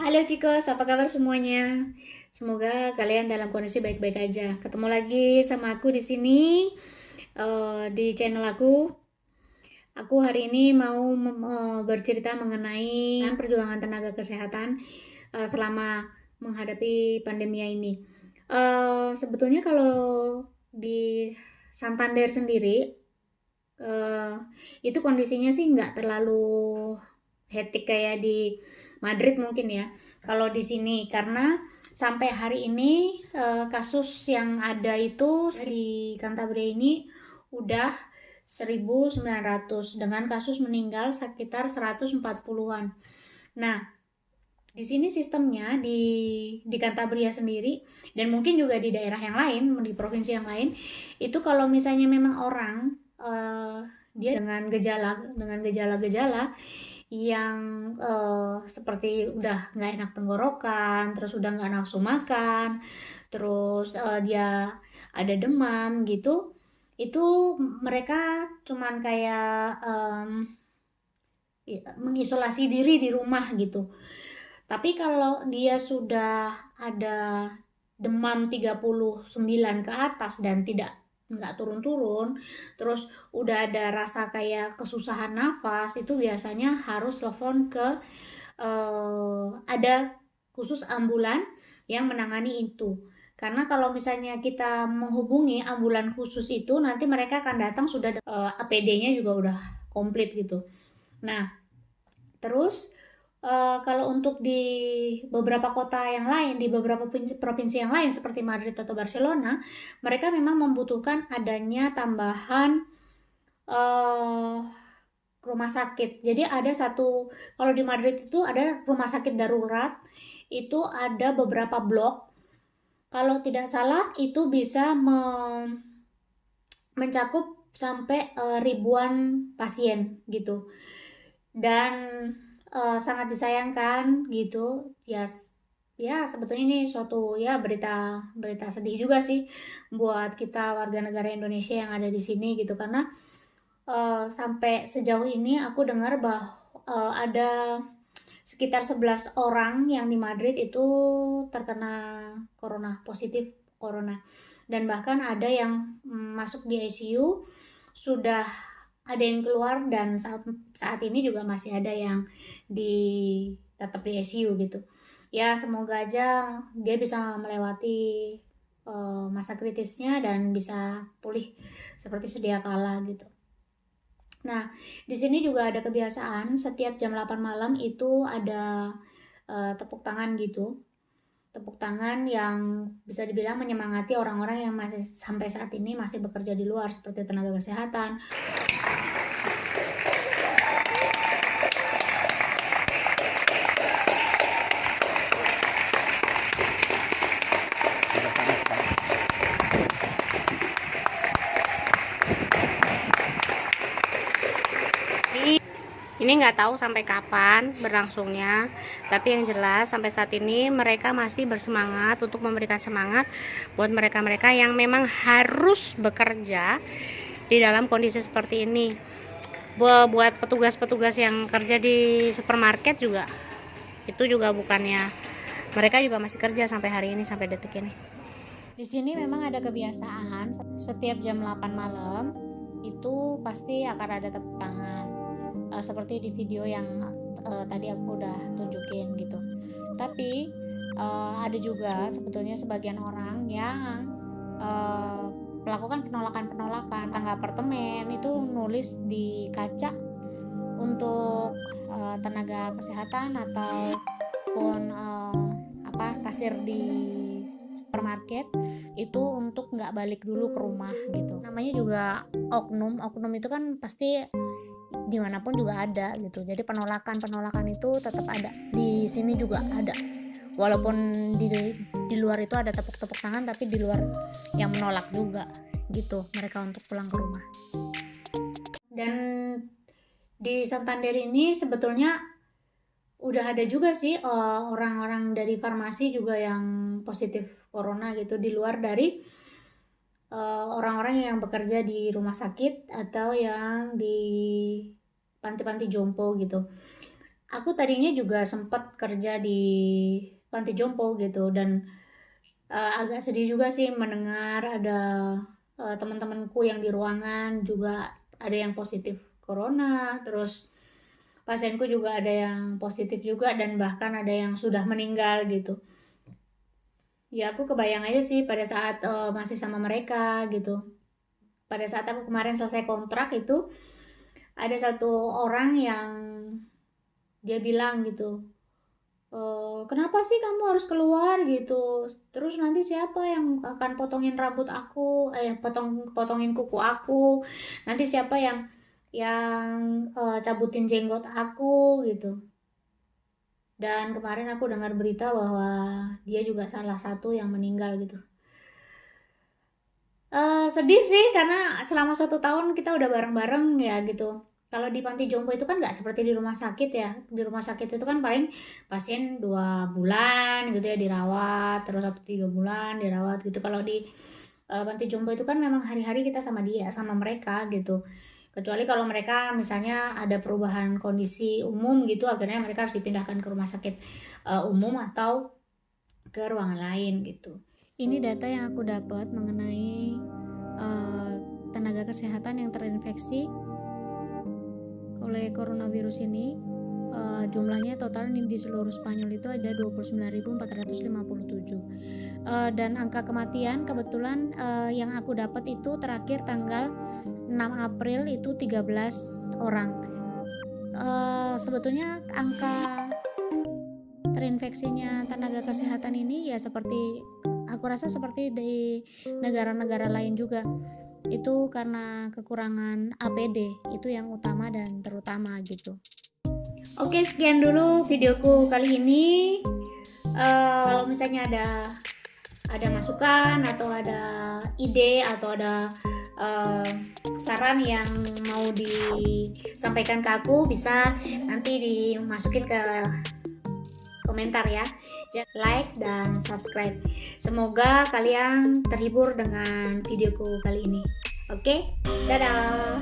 Halo Cikos, apa kabar semuanya? Semoga kalian dalam kondisi baik-baik aja. Ketemu lagi sama aku di sini di channel aku. Aku hari ini mau bercerita mengenai perjuangan tenaga kesehatan selama menghadapi pandemi ini. Sebetulnya kalau di Santander sendiri itu kondisinya sih nggak terlalu hektik kayak di Madrid mungkin ya. Kalau di sini karena sampai hari ini kasus yang ada itu di Cantabria ini udah 1.900 dengan kasus meninggal sekitar 140-an. Nah, di sini sistemnya di Cantabria sendiri dan mungkin juga di daerah yang lain, di provinsi yang lain, itu kalau misalnya memang orang dia dengan gejala-gejala yang seperti udah nggak enak tenggorokan, terus udah nggak nafsu makan, terus dia ada demam gitu, itu mereka cuman kayak mengisolasi diri di rumah gitu. Tapi kalau dia sudah ada demam 39 ke atas dan nggak turun-turun, terus udah ada rasa kayak kesusahan nafas, itu biasanya harus telepon ke ada khusus ambulan yang menangani itu. Karena kalau misalnya kita menghubungi ambulan khusus itu, nanti mereka akan datang sudah APD-nya juga udah komplit gitu. Nah, terus kalau untuk di beberapa kota yang lain, di beberapa provinsi yang lain seperti Madrid atau Barcelona, mereka memang membutuhkan adanya tambahan rumah sakit. Jadi ada kalau di Madrid itu ada rumah sakit darurat, itu ada beberapa blok. Kalau tidak salah itu bisa mencakup sampai ribuan pasien gitu. Dan sangat disayangkan gitu ya. Sebetulnya ini suatu ya berita sedih juga sih buat kita warga negara Indonesia yang ada di sini gitu, karena sampai sejauh ini aku dengar bahwa ada sekitar 11 orang yang di Madrid itu terkena positif corona, dan bahkan ada yang masuk di ICU, sudah ada yang keluar, dan saat ini juga masih ada yang tetap di ICU gitu. Ya semoga aja dia bisa melewati masa kritisnya dan bisa pulih seperti sedia kala gitu. Nah, di sini juga ada kebiasaan setiap jam 8 malam itu ada tepuk tangan gitu. Tepuk tangan yang bisa dibilang menyemangati orang-orang yang masih sampai saat ini masih bekerja di luar seperti tenaga kesehatan. Ini nggak tahu sampai kapan berlangsungnya, tapi yang jelas sampai saat ini mereka masih bersemangat untuk memberikan semangat buat mereka-mereka yang memang harus bekerja di dalam kondisi seperti ini. Buat petugas-petugas yang kerja di supermarket juga, itu juga bukannya, mereka juga masih kerja sampai hari ini, sampai detik ini. Di sini memang ada kebiasaan setiap jam 8 malam itu pasti akan ada tepuk tangan. Seperti di video yang tadi aku udah tunjukin gitu. Tapi ada juga sebetulnya sebagian orang yang melakukan penolakan tangga apartemen, itu nulis di kaca untuk tenaga kesehatan ataupun kasir di supermarket itu untuk nggak balik dulu ke rumah gitu. Namanya juga oknum itu kan pasti dimanapun juga ada gitu. Jadi penolakan itu tetap ada. Di sini juga ada. Walaupun di luar itu ada tepuk-tepuk tangan, tapi di luar yang menolak juga gitu mereka untuk pulang ke rumah. Dan di Santander ini sebetulnya udah ada juga sih orang-orang dari farmasi juga yang positif corona gitu, di luar dari orang-orang yang bekerja di rumah sakit atau yang di panti-panti jompo gitu. aku tadinya juga sempat kerja di panti jompo gitu, dan agak sedih juga sih mendengar ada teman-temanku yang di ruangan juga ada yang positif corona, terus pasienku juga ada yang positif juga, dan bahkan ada yang sudah meninggal gitu. Ya aku kebayang aja sih pada saat masih sama mereka gitu. Pada saat aku kemarin selesai kontrak itu, ada satu orang yang dia bilang gitu, "Kenapa sih kamu harus keluar gitu? Terus nanti siapa yang akan potongin rambut aku, potongin kuku aku? Nanti siapa yang cabutin jenggot aku?" gitu. Dan kemarin aku dengar berita bahwa dia juga salah satu yang meninggal gitu. Sedih sih karena selama 1 tahun kita udah bareng-bareng ya gitu. Kalau di panti jompo itu kan nggak seperti di rumah sakit ya. Di rumah sakit itu kan paling pasien 2 bulan gitu ya dirawat, terus 1 3 bulan dirawat gitu. Kalau di panti jompo itu kan memang hari-hari kita sama dia, sama mereka gitu. Kecuali kalau mereka misalnya ada perubahan kondisi umum gitu, akhirnya mereka harus dipindahkan ke rumah sakit umum atau ke ruangan lain gitu. Ini data yang aku dapat mengenai tenaga kesehatan yang terinfeksi oleh coronavirus ini. Jumlahnya total di seluruh Spanyol itu ada 29.457, dan angka kematian kebetulan yang aku dapat itu terakhir tanggal 6 April itu 13 orang. Sebetulnya angka terinfeksinya tenaga kesehatan ini ya seperti aku rasa seperti di negara-negara lain juga, itu karena kekurangan APD itu yang utama dan terutama gitu. Oke, sekian dulu videoku kali ini. Kalau misalnya ada masukan atau ada ide atau ada saran yang mau disampaikan ke aku, bisa nanti dimasukin ke komentar ya. Jangan like dan subscribe. Semoga kalian terhibur dengan videoku kali ini. Oke, dadah.